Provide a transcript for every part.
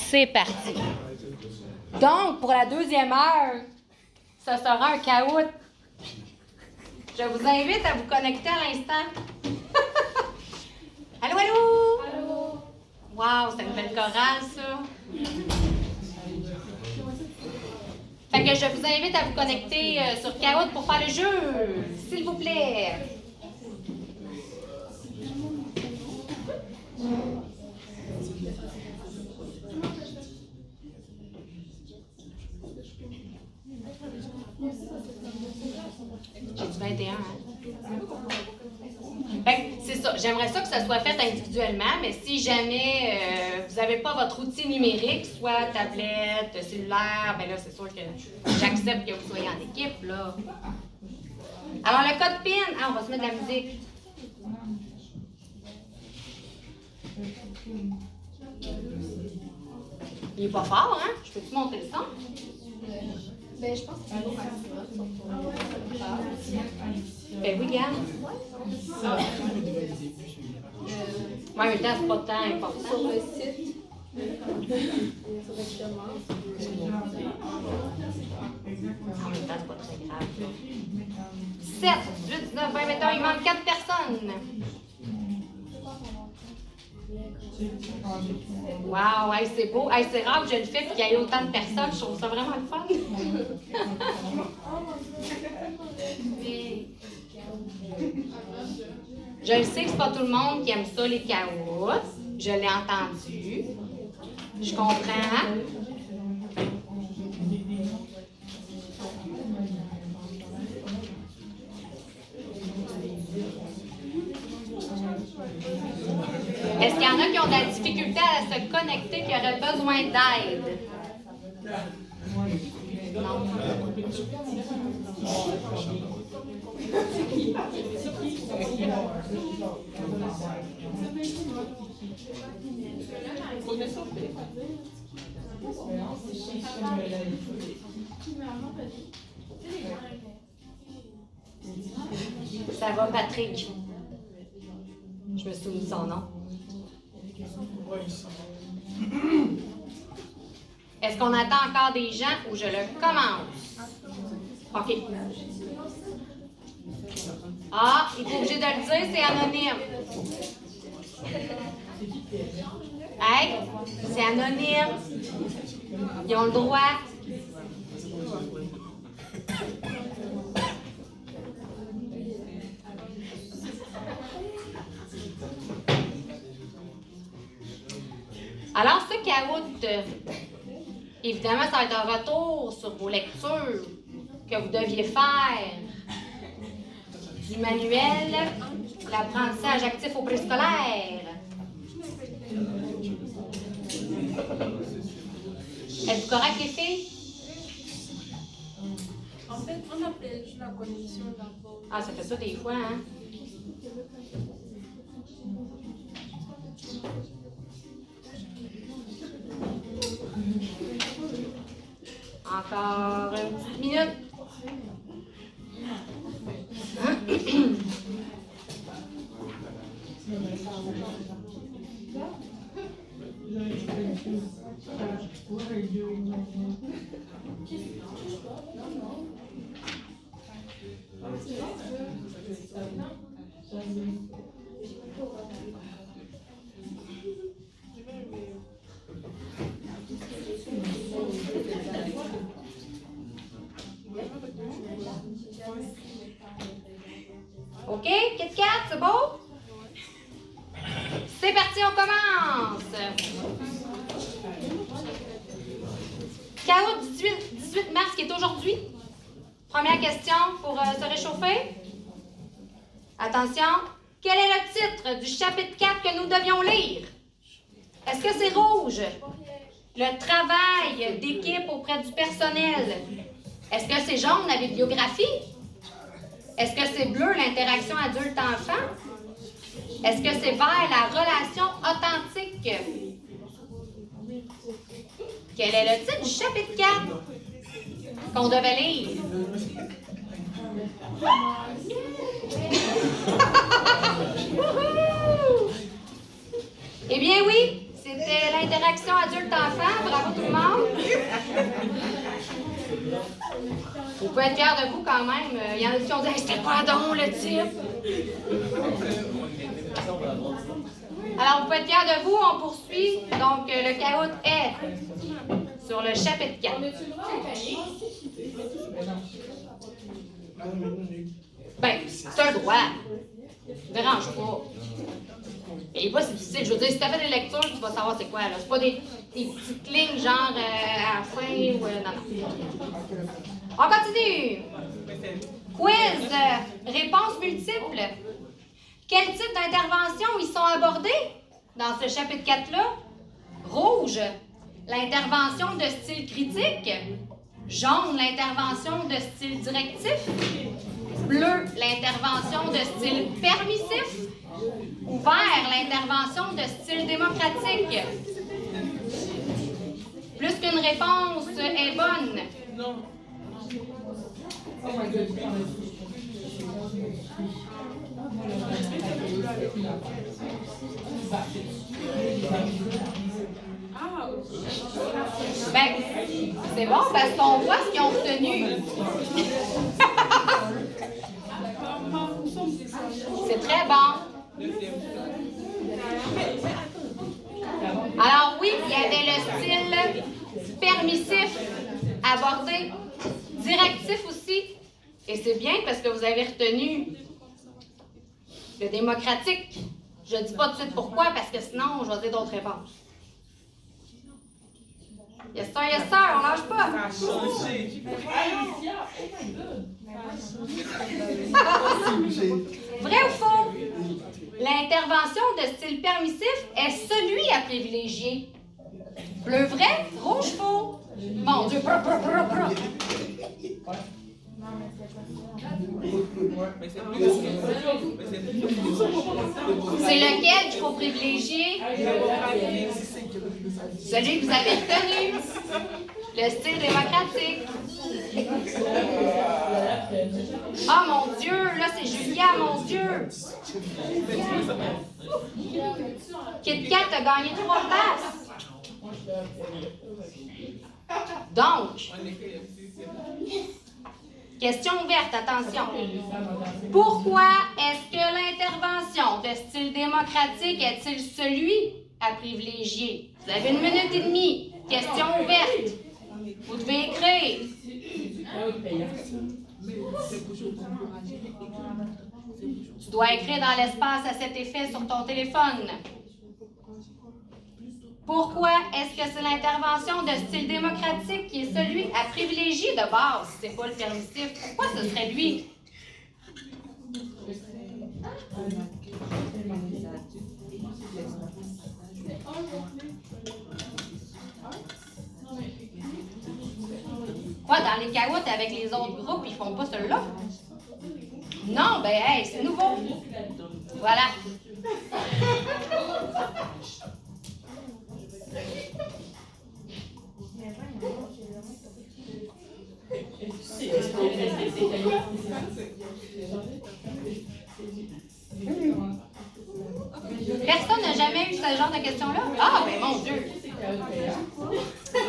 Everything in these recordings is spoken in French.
C'est parti. Donc, pour la deuxième heure, ce sera un caout. Je vous invite à vous connecter à l'instant. Allô, allô? Allô? Wow, c'est une belle chorale, ça. Fait que je vous invite à vous connecter sur Kahoot pour faire le jeu, s'il vous plaît. J'ai du 21, hein? C'est ça. J'aimerais ça que ça soit fait individuellement, mais si jamais vous n'avez pas votre outil numérique, soit tablette, cellulaire, ben là, c'est sûr que j'accepte que vous soyez en équipe, là. Alors, le code PIN, on va se mettre de la musique. Il est pas fort, hein? Je peux-tu monter le son? Ben, je pense que c'est bon. Ben oui, regarde. Mais en même temps, c'est pas tant important. Sur le site, directement. En même temps, c'est pas très grave. 7, 18, 19, 20, 21, il manque 4 personnes. Wow, hey, c'est beau. Hey, c'est rare que je le fais et qu'il y ait autant de personnes. Je trouve ça vraiment le fun. Je le sais que c'est pas tout le monde qui aime ça, les caoutchoucs. Je l'ai entendu. Je comprends. Est-ce qu'il y en a qui ont de la difficulté à se connecter, qui auraient besoin d'aide? Non. Ça va, Patrick? Je me souviens de son nom. Est-ce qu'on attend encore des gens ou je le commence? OK. Ah, il est obligé de le dire, c'est anonyme. Hey, c'est anonyme. Ils ont le droit. Alors, ce caout, évidemment, ça va être un retour sur vos lectures que vous deviez faire du manuel, l'apprentissage actif au préscolaire. Êtes-vous correct, les filles? En fait, on a perdu la connexion d'abord. Ah, ça fait ça des fois, hein? Encore une petite minute. OK? Kit Kat, c'est beau? C'est parti, on commence! Caout 18 mars qui est aujourd'hui. Première question pour se réchauffer. Attention. Quel est le titre du chapitre 4 que nous devions lire? Est-ce que c'est rouge? Le travail d'équipe auprès du personnel. Est-ce que c'est jaune, la bibliographie? Est-ce que c'est bleu, l'interaction adulte-enfant? Est-ce que c'est vert, la relation authentique? Quel est le titre du chapitre 4 qu'on devait lire? Eh bien oui, c'est c'était l'interaction adulte-enfant. Bravo tout le monde. Vous pouvez être fiers de vous quand même. Il y en a qui ont dit hey, c'était quoi donc le type? Alors, vous pouvez être fiers de vous. On poursuit. Donc, le caout est sur le chapitre 4. Ben, c'est un droit. Ne dérange pas. Et pas si difficile. Je veux dire, si tu as fait des lectures, tu vas savoir c'est quoi. Là. C'est pas des petites lignes genre à la fin ou. Non. On continue. Quiz. Réponses multiples. Quel type d'intervention ils sont abordés dans ce chapitre 4-là? Rouge, l'intervention de style critique. Jaune, l'intervention de style directif. Bleu, l'intervention de style permissif. Ou vert, l'intervention de style démocratique. Plus qu'une réponse est bonne. Non. Ben, c'est bon parce qu'on voit ce qu'ils ont retenu. C'est très bon. Alors oui, il y avait le style permissif abordé, directif aussi. Et c'est bien parce que vous avez retenu le démocratique. Je ne dis pas tout de suite pourquoi, parce que sinon, je vais dire d'autres réponses. Yes sir, on lâche pas. Vrai ou faux? L'intervention de style permissif est celui à privilégier. Bleu vrai, rouge faux. Mon Dieu, C'est lequel qu'il faut privilégier? Celui que vous avez retenu. Le style démocratique. Oh mon Dieu, là c'est Julia, mon Dieu. Kit Kat a gagné 3 places. Donc, question ouverte, attention. Pourquoi est-ce que l'intervention de style démocratique est-il celui à privilégier? Vous avez 1 minute et demie. Question ouverte. Vous devez écrire. Tu dois écrire dans l'espace à cet effet sur ton téléphone. Pourquoi est-ce que c'est l'intervention de style démocratique qui est celui à privilégier de base, si c'est pas le permissif? Pourquoi ce serait lui? Quoi, dans les caoutes avec les autres groupes, ils font pas celui-là? Non, ben hey, c'est nouveau. Voilà. Personne n'a jamais eu ce genre de questions-là? Ah, ben mon Dieu!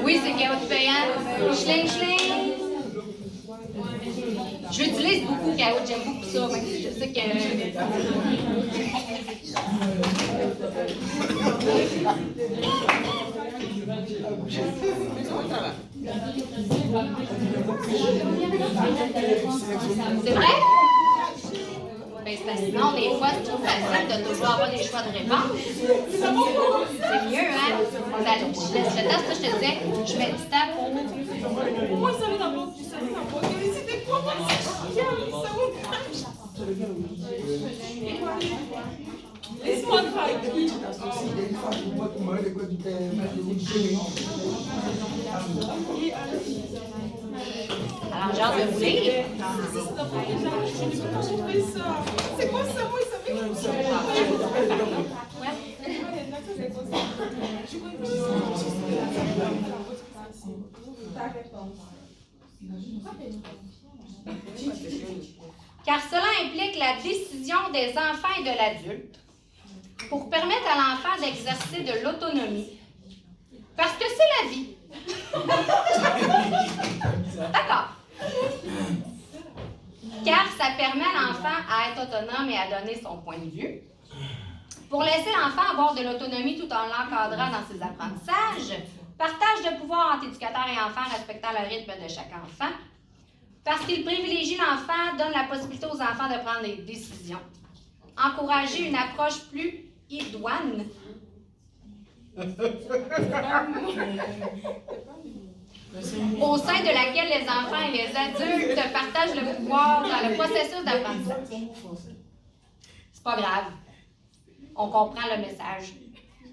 Oui, c'est caout payant. Schling, schling! J'utilise beaucoup caout, j'aime beaucoup ça, même si je sais que... C'est vrai? Ben, c'est parce que sinon, des fois, c'est trop facile de toujours avoir des choix de réponse. C'est mieux, hein? Je teste, je te disais, je mets du temps pour... Moi, ça va d'abord, tu savais d'abord. C'était quoi, moi? Laisse-moi tranquille. Alors, j'ai hâte de vous lire. C'est quoi ça? Moi, ça fait que Car cela implique la décision des enfants et de l'adulte pour permettre à l'enfant d'exercer de l'autonomie à être autonome et à donner son point de vue. Pour laisser l'enfant avoir de l'autonomie tout en l'encadrant dans ses apprentissages, partage de pouvoir entre éducateurs et enfants respectant le rythme de chaque enfant. Parce qu'il privilégie l'enfant, donne la possibilité aux enfants de prendre des décisions. Encourager une approche plus idoine. Au sein de laquelle les enfants et les adultes partagent le pouvoir dans le processus d'apprentissage. C'est pas grave. On comprend le message.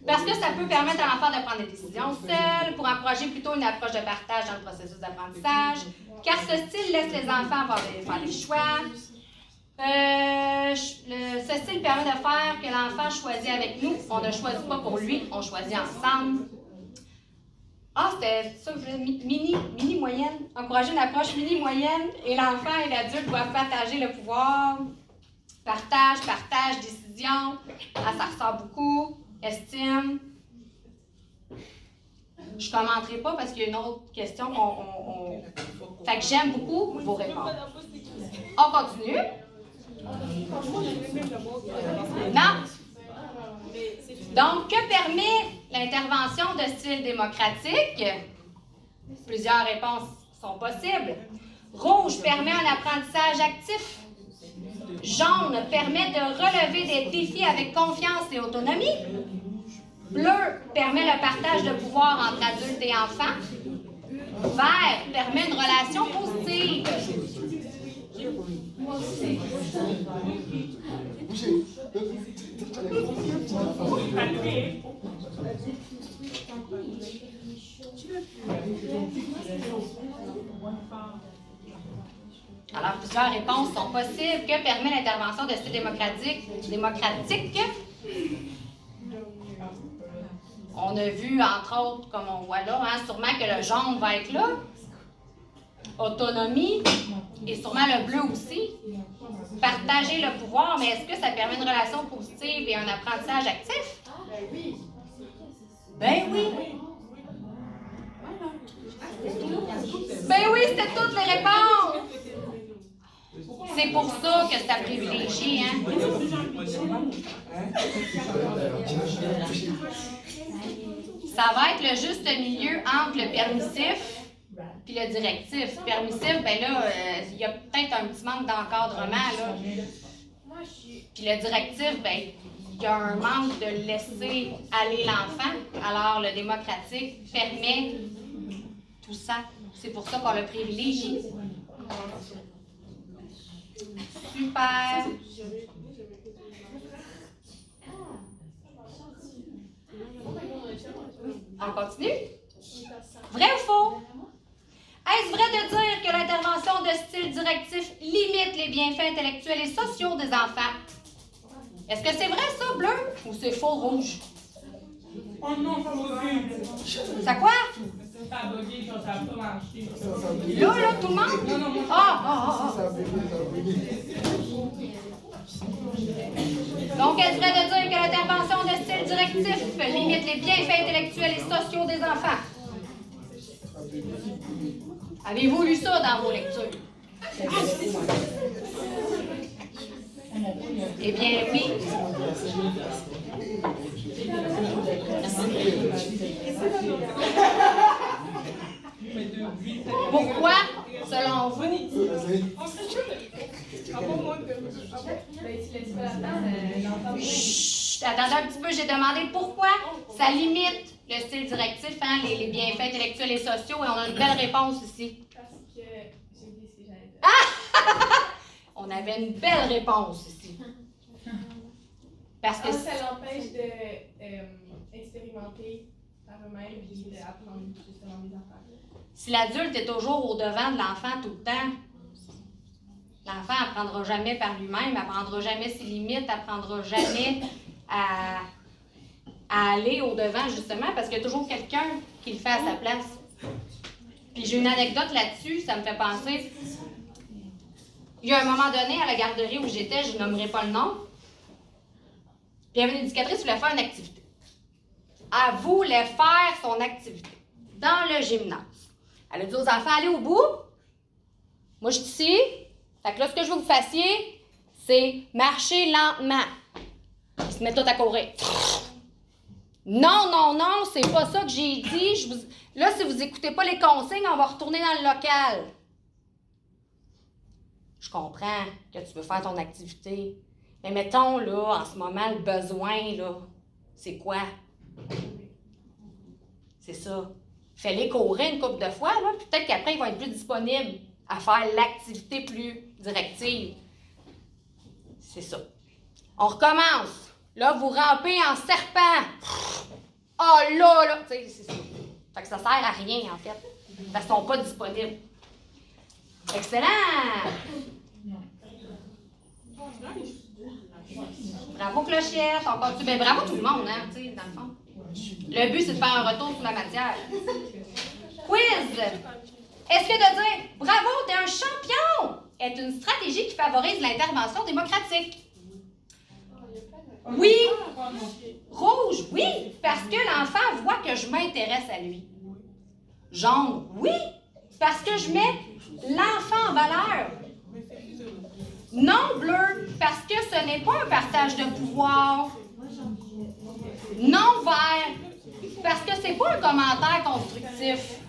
Parce que ça peut permettre à l'enfant de prendre des décisions seul, pour encourager plutôt une approche de partage dans le processus d'apprentissage, car ce style laisse les enfants faire des choix. Ce style permet de faire que l'enfant choisit avec nous. On ne choisit pas pour lui, on choisit ensemble. Ah, c'était ça, mini-moyenne. Encourager une approche mini-moyenne et l'enfant et l'adulte doivent partager le pouvoir. Partage, décision. Ah, ça ressort beaucoup. Estime. Je ne commenterai pas parce qu'il y a une autre question Fait que j'aime beaucoup vos réponses. On continue. Non. Donc, que permet l'intervention de style démocratique? Plusieurs réponses sont possibles. Rouge permet un apprentissage actif. Jaune permet de relever des défis avec confiance et autonomie. Bleu permet le partage de pouvoir entre adultes et enfants. Vert permet une relation positive. Alors, plusieurs réponses sont possibles. Que permet l'intervention de style démocratique? On a vu, entre autres, comme on voit là, sûrement que le jaune va être là. Autonomie. Et sûrement le bleu aussi. Partager le pouvoir, mais est-ce que ça permet une relation positive et un apprentissage actif? Ben oui. Ben oui, c'était toutes les réponses. C'est pour ça que c'est à privilégier, hein? Ça va être le juste milieu entre le permissif et le directif. Permissif, ben là, il y a peut-être un petit manque d'encadrement, là. Puis le directif, ben, il y a un manque de laisser aller l'enfant. Alors, le démocratique permet tout ça. C'est pour ça qu'on le privilégie. Super. On continue? Vrai ou faux? Est-ce vrai de dire que l'intervention de style directif limite les bienfaits intellectuels et sociaux des enfants? Est-ce que c'est vrai ça, bleu? Ou c'est faux, rouge? Oh non, ça va bien. Ça quoi? Ça a bugué, ça n'a pas marché. Là, tout le monde? Non, moi, Donc, est-ce vrai de dire que l'intervention de style directif limite les bienfaits intellectuels et sociaux des enfants? Avez-vous lu ça dans vos lectures? Eh bien, oui. Pourquoi, selon vous? Chut, attendez un petit peu, j'ai demandé pourquoi ça limite le style directif, les bienfaits intellectuels et sociaux, et on a une belle réponse ici. Parce que j'ai dit ce que j'allais dire. Ah! On avait une belle réponse ici. Parce que ça l'empêche d'expérimenter par eux-mêmes et d'apprendre justement des affaires. Si l'adulte est toujours au devant de l'enfant tout le temps, l'enfant n'apprendra jamais par lui-même, n'apprendra jamais ses limites, n'apprendra jamais à aller au devant justement parce qu'il y a toujours quelqu'un qui le fait à sa place. Puis j'ai une anecdote là-dessus, ça me fait penser. Il y a un moment donné à la garderie où j'étais, je nommerai pas le nom, puis il y avait une éducatrice qui voulait faire une activité. Elle voulait faire son activité dans le gymnase. Elle a dit aux enfants, allez au bout. Moi, je suis ici. Fait que là, ce que je veux que vous fassiez, c'est marcher lentement. Ils se mettent tout à courir. Non, non, non, c'est pas ça que j'ai dit. Là, si vous n'écoutez pas les consignes, on va retourner dans le local. Je comprends que tu veux faire ton activité. Mais mettons, là, en ce moment, le besoin, là, c'est quoi? C'est ça. Fais-les courir une couple de fois, là, puis peut-être qu'après, ils vont être plus disponibles à faire l'activité plus directive. C'est ça. On recommence. Là, vous rampez en serpent. Oh là! Tu sais, c'est ça. Fait que ça sert à rien, en fait. Parce qu'ils ne sont pas disponibles. Excellent! Bravo, Clochette. On continue. Ben, bravo tout le monde, hein, tu sais, dans le fond. Le but, c'est de faire un retour sur la matière. Quiz! Est-ce que de dire « Bravo, t'es un champion » est une stratégie qui favorise l'intervention démocratique? Oui! Rouge, oui! Parce que l'enfant voit que je m'intéresse à lui. Jaune, oui! Parce que je mets l'enfant en valeur. Non, bleu, parce que ce n'est pas un partage de pouvoir. Non, vert, parce que c'est pas un commentaire constructif.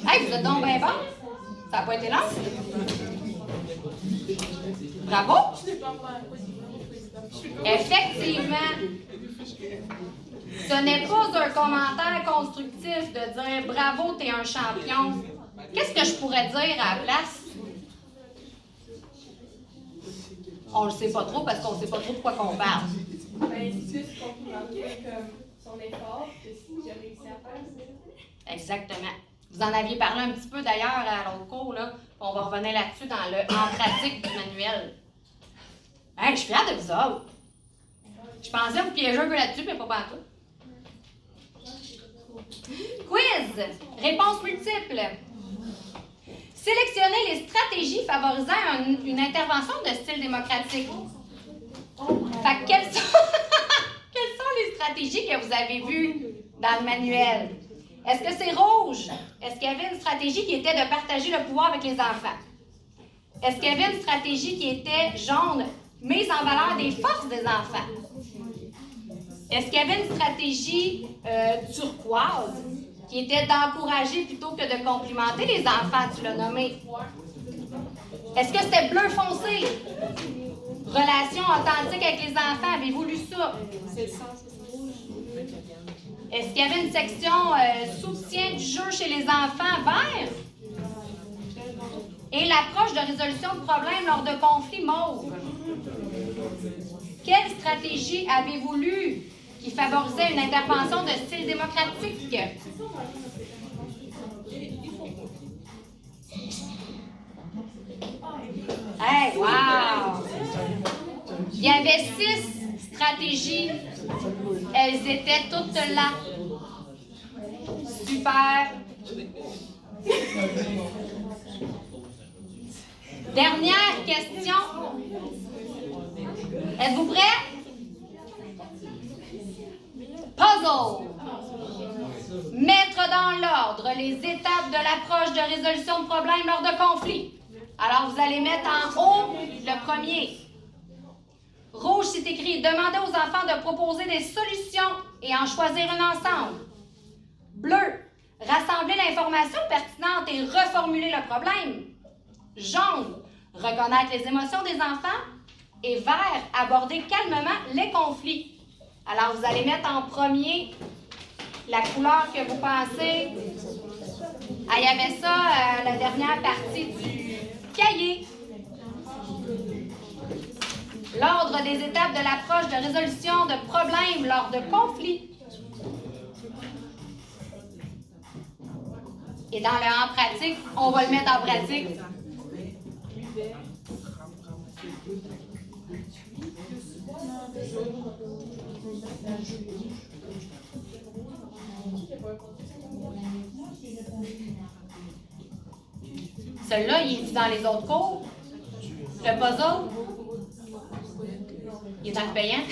Hey, vous êtes donc bien bon. Ça n'a pas été long. Bravo. Effectivement. Ce n'est pas un commentaire constructif de dire bravo, t'es un champion. Qu'est-ce que je pourrais dire à la place? On le sait pas trop parce qu'on sait pas trop de quoi qu'on parle. Ben, c'est plus complimenter comme son effort que si j'ai réussi à faire. Exactement. Vous en aviez parlé un petit peu d'ailleurs à l'autre cours, là. On va revenir là-dessus dans le en pratique du manuel. Hey, je suis fière de vous autres. Je pensais vous piéger un peu là-dessus, mais pas partout. Quiz! Réponse multiple. Sélectionnez les stratégies favorisant une intervention de style démocratique. Fait que quelles sont les stratégies que vous avez vues dans le manuel? Est-ce que c'est rouge? Est-ce qu'il y avait une stratégie qui était de partager le pouvoir avec les enfants? Est-ce qu'il y avait une stratégie qui était jaune, mise en valeur des forces des enfants? Est-ce qu'il y avait une stratégie turquoise qui était d'encourager plutôt que de complimenter les enfants, tu l'as nommé? Est-ce que c'était bleu foncé? Relation authentique avec les enfants, avez-vous lu ça? C'est le sens, c'est rouge. Est-ce qu'il y avait une section soutien du jeu chez les enfants vert? Et l'approche de résolution de problèmes lors de conflits mauve? Quelle stratégie avez-vous lu qui favorisait une intervention de style démocratique? Hey, wow! Il y avait 6 stratégies. Elles étaient toutes là. Super. Dernière question. Êtes-vous prêts? Puzzle. Mettre dans l'ordre les étapes de l'approche de résolution de problèmes lors de conflits. Alors, vous allez mettre en haut le premier. Rouge, c'est écrit « Demandez aux enfants de proposer des solutions et en choisir une ensemble. » Bleu, « Rassembler l'information pertinente et reformuler le problème. » Jaune, « Reconnaître les émotions des enfants. » Et vert, « Aborder calmement les conflits. » Alors, vous allez mettre en premier la couleur que vous pensez. Ah, il y avait ça, la dernière partie du cahier. L'ordre des étapes de l'approche de résolution de problèmes lors de conflits. Et dans le en pratique, on va le mettre en pratique. Celui-là, il est dans les autres cours. Le puzzle, il est dans le payant.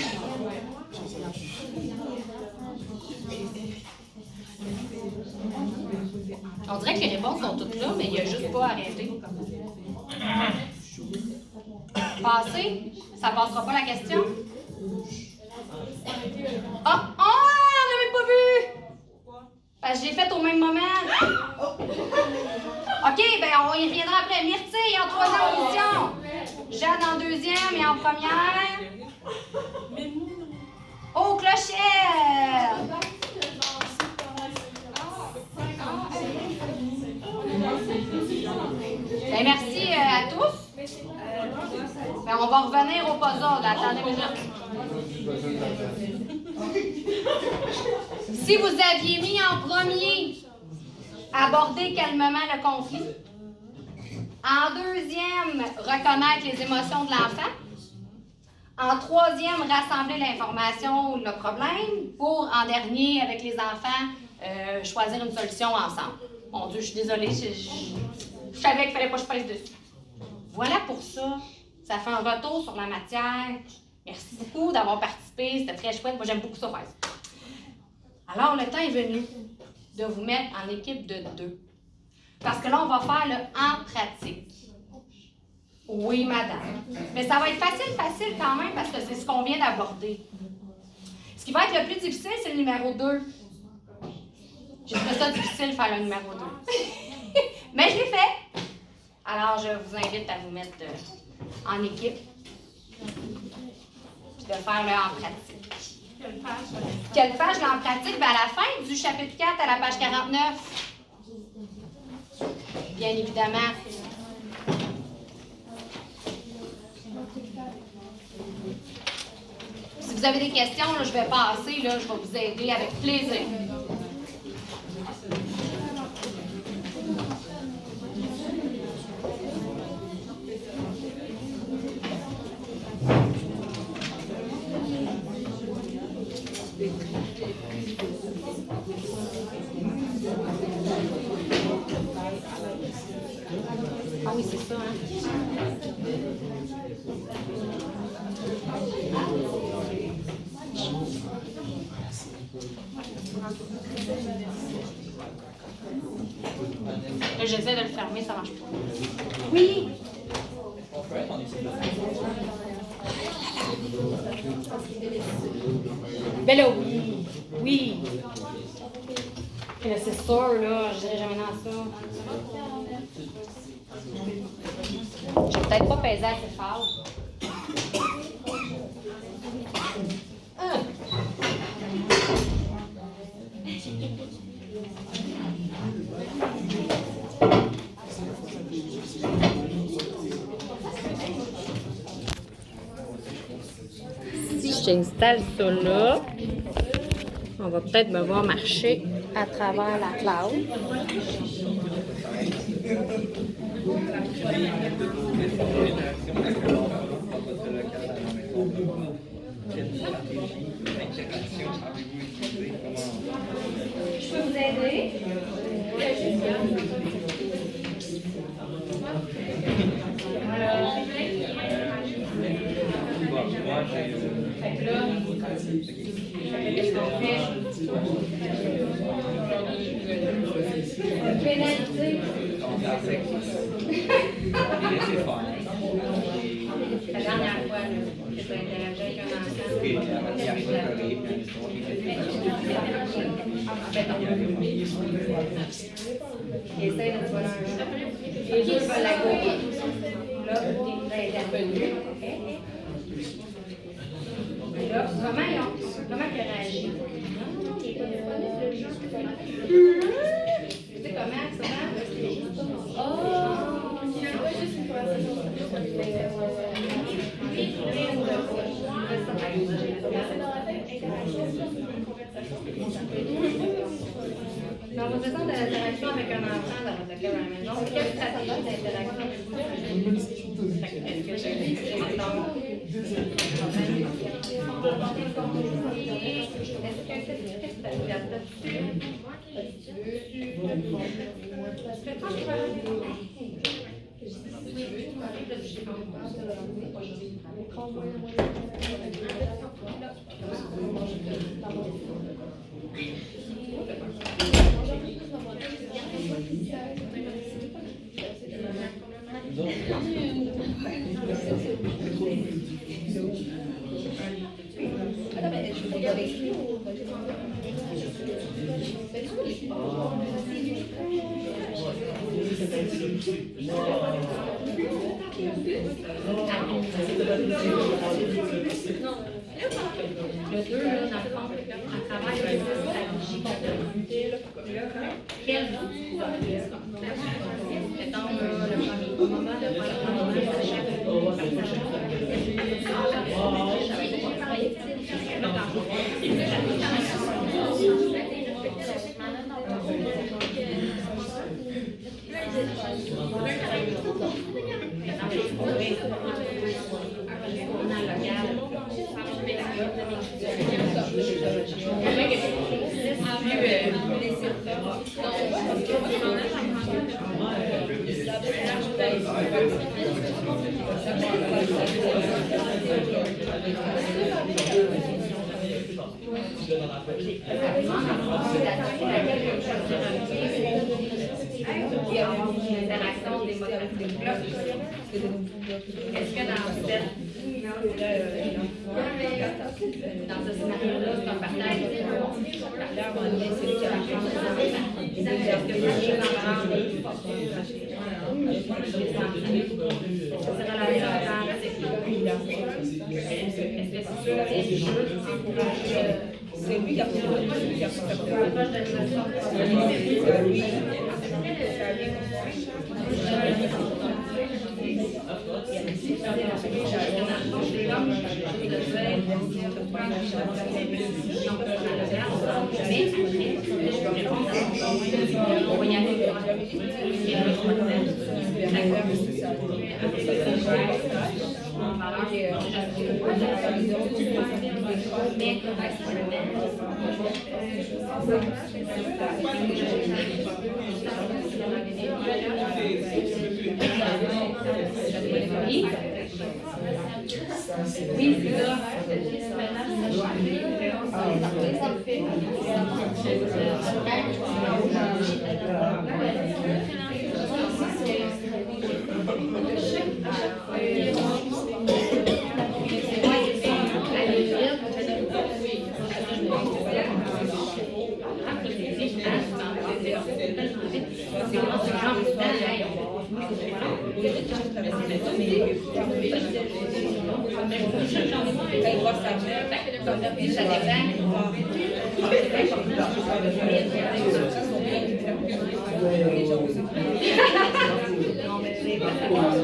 On dirait que les réponses sont toutes là, mais il n'y a juste pas arrêté. Passé? Ça passera pas la question? Ah! Oh, on n'a même pas vu! Parce que j'ai fait au même moment. OK, ben on y reviendra après. Myrtille en troisième audition. Jeanne en deuxième et en première. Oh, clochette! Ben, merci à tous. Ben, on va revenir au puzzle. Attendez une minute. Si vous aviez mis en premier aborder calmement le conflit, en deuxième, reconnaître les émotions de l'enfant, en troisième, rassembler l'information ou le problème, pour en dernier, avec les enfants, choisir une solution ensemble. Mon Dieu, je suis désolée, je savais qu'il ne fallait pas que je pèse dessus. Voilà pour ça. Ça fait un retour sur la matière. Merci beaucoup d'avoir participé. C'était très chouette. Moi, j'aime beaucoup ça faire ça. Alors, le temps est venu de vous mettre en équipe de 2. Parce que là, on va faire le en pratique. Oui, madame. Mais ça va être facile quand même parce que c'est ce qu'on vient d'aborder. Ce qui va être le plus difficile, c'est le numéro 2. J'ai trouvé ça difficile de faire le numéro 2. Mais je l'ai fait. Alors, je vous invite à vous mettre en équipe puis de faire le en pratique. Quelle page là en pratique? Bien, à la fin du chapitre 4, à la page 49. Bien évidemment. Si vous avez des questions, là, je vais passer, là, je vais vous aider avec plaisir. Ah oui, c'est ça, hein? Là, j'essaie de le fermer, ça marche pas. Oui! Ben là, oui! Oui! Là, c'est sûr, là, je dirais jamais dans ça. Je vais peut-être pas peser assez fort. Si j'installe ça là, on va peut-être me voir marcher à travers la classe. Je peux vous aider? Fait que là, qu'est-ce qu'on fait? Pénalité. La dernière fois, que tu as interagi avec un enfant. Essaye de te voler un chat. Les deux veulent la courir. Là, tu es intervenu. Là, comment il réagit? Tu sais comment? Dans vos façons d'interaction avec un enfant dans votre école à la maison, quelle stratégie d'interaction est-ce que j'ai Le 2, là, dans le fond, à travers le stratégie quel mettons, le premier moment, l'interaction démocratique. Est-ce que dans ce scénario-là, c'est un partage c'est lui qui a pris oui, c'est ça.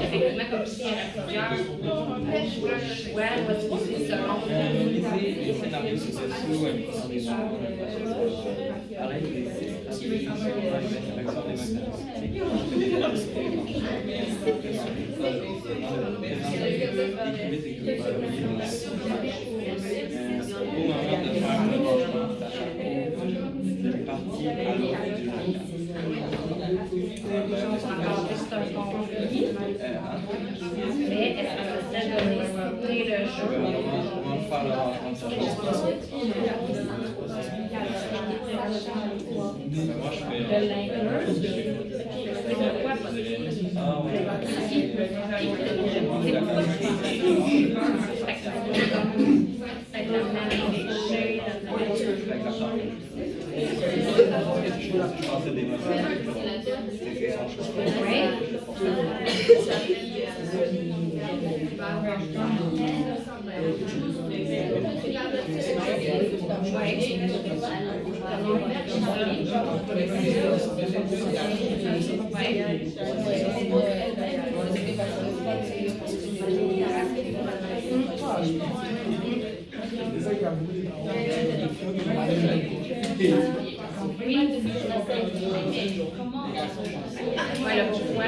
Effectivement, comme si il y avait plusieurs choix, mais est-ce que ça serait donné soutenir le jeu? De l'inclure, c'est de quoi possible? Voilà, pourquoi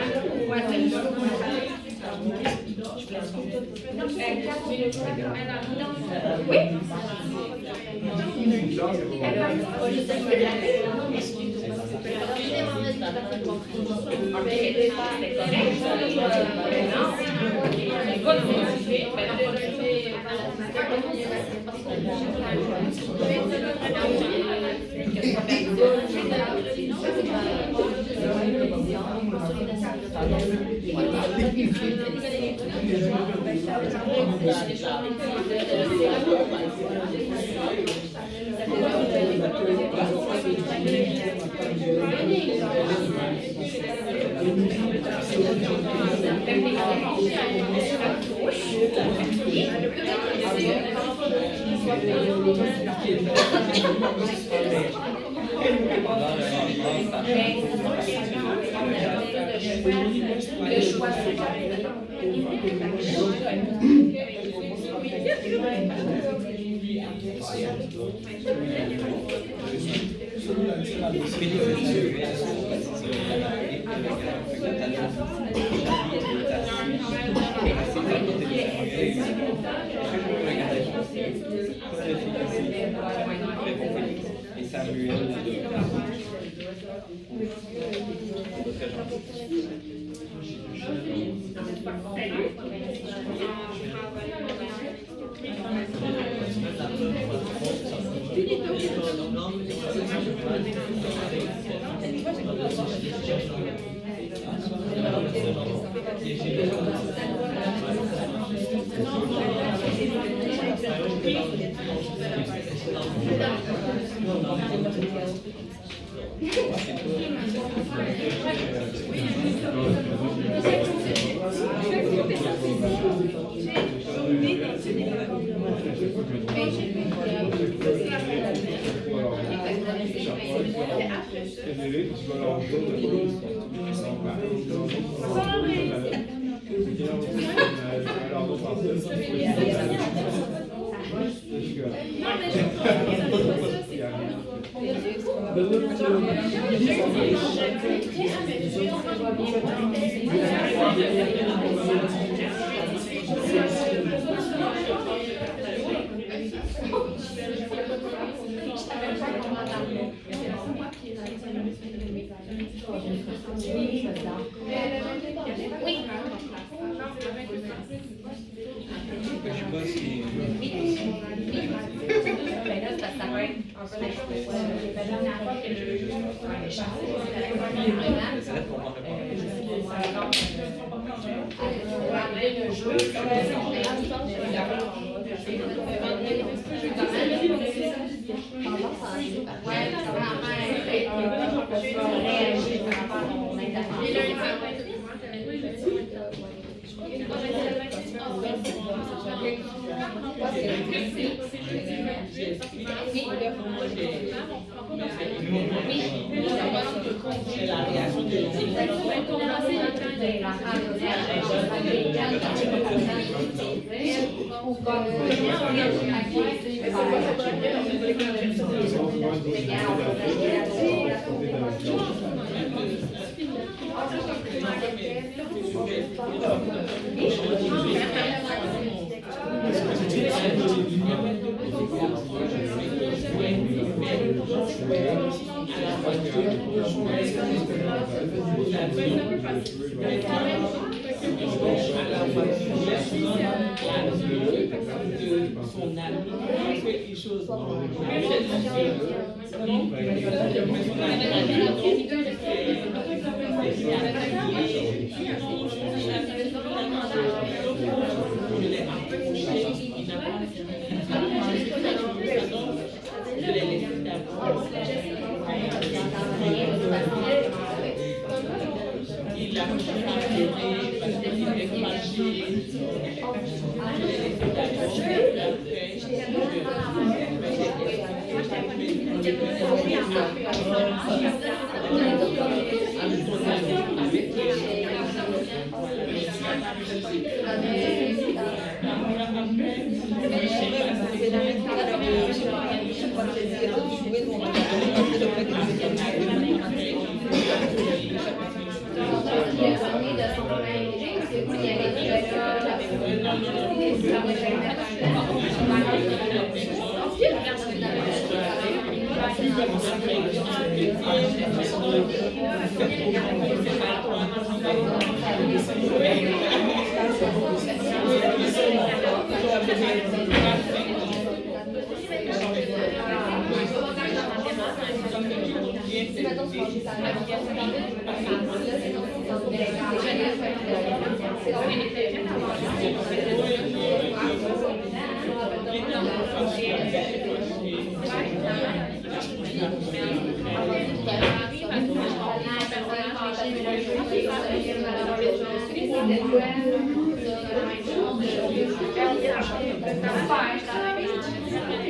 Merci.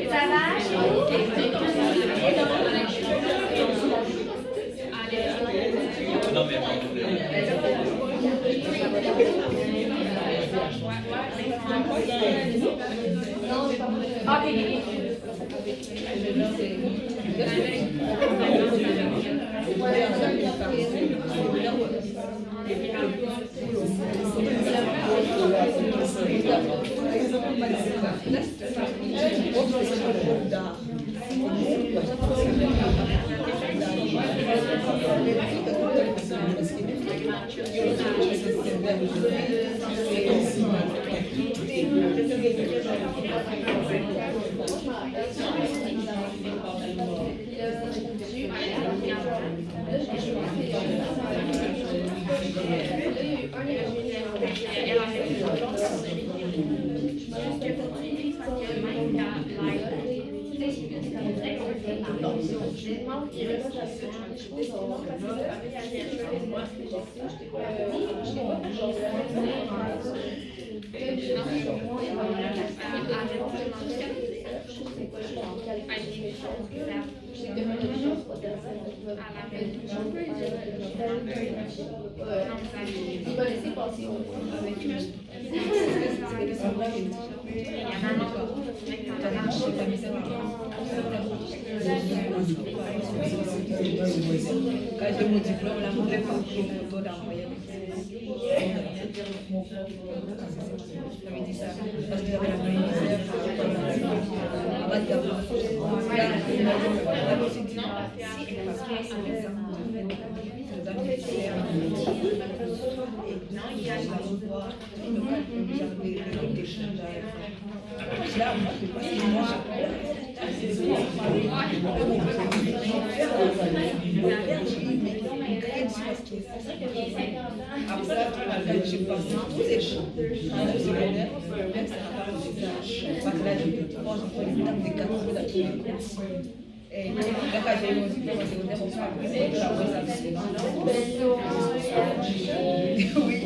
Ça va? Quand j'ai mon diplôme, là, je ne voulais pas photo d'envoyer. J'avais dit ça parce que j'avais la même misère. Après, j'ai passé tous les champs. Le secondaire, même ça n'a pas réussi à parce que là, j'ai fait une table de 4 jours d'après. Et quand j'ai eu mon diplôme au secondaire, on s'est appris que la voix, ça me oui.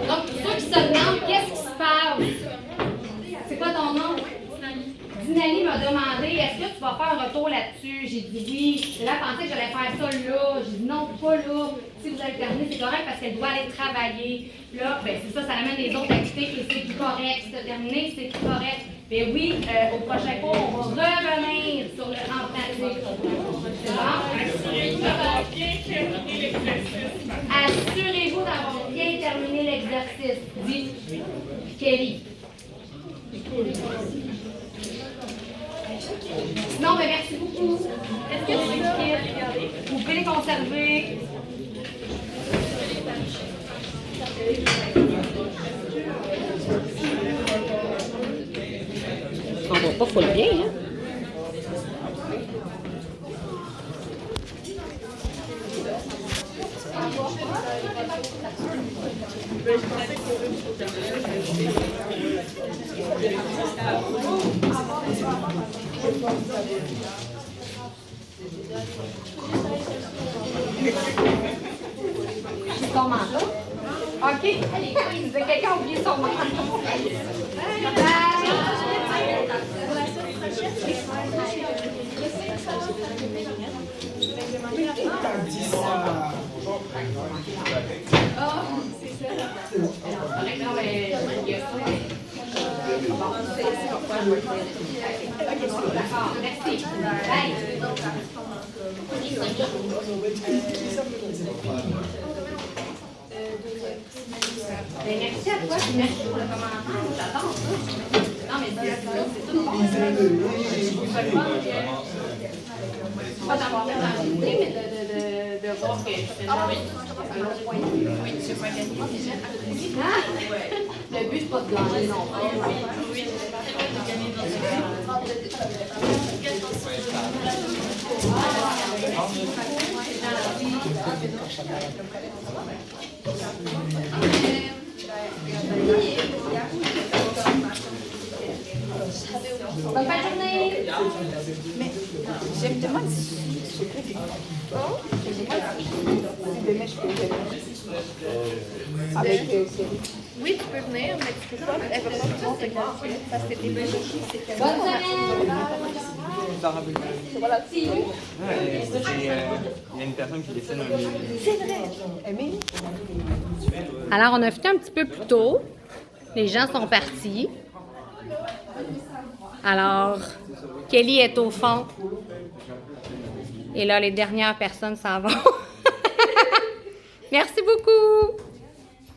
Donc, pour ceux qui se demandent qu'est-ce qui se passe, c'est quoi ton nom? Dinali m'a demandé est-ce que tu vas faire un retour là-dessus? J'ai dit oui. Elle a pensé que j'allais faire ça là. J'ai dit non, pas là. Si vous allez terminer, c'est correct parce qu'elle doit aller travailler. Là, ben c'est ça, ça amène les autres activités et c'est correct. Si tu as terminé, c'est correct. Mais oui, au prochain cours, on va revenir sur le en pratique. C'est bon? Assurez-vous d'avoir bien terminé l'exercice. Dit Kelly. Sinon, ben merci beaucoup. Est-ce que tu veux vous pouvez les conserver? On voit pas full bien, hein? Son manteau? OK. Quelqu'un a oublié son manteau. D'accord, merci. Bye. Ben, merci à toi, puis merci pour le commentaire. J'adore ça. Non, mais c'est tout bon. Pas d'avoir fait dans l'idée, mais de voir que je fais un autre point de vue. Oui, c'est pas gagné. Le but, c'est pas de gagner non plus. Bonne fin de journée! Mais je me demande si demain je peux venir. Avec Oui, tu peux venir, mais tu peux pas. Elle va pas pouvoir te cacher parce que t'es déjà Bonne semaine! Voilà, tu Il y a une personne qui dessine un livre. C'est vrai. Amy. Alors, on a fini un petit peu plus tôt. Les gens sont partis. Alors, Kelly est au fond. Et là, les dernières personnes s'en vont. Merci beaucoup!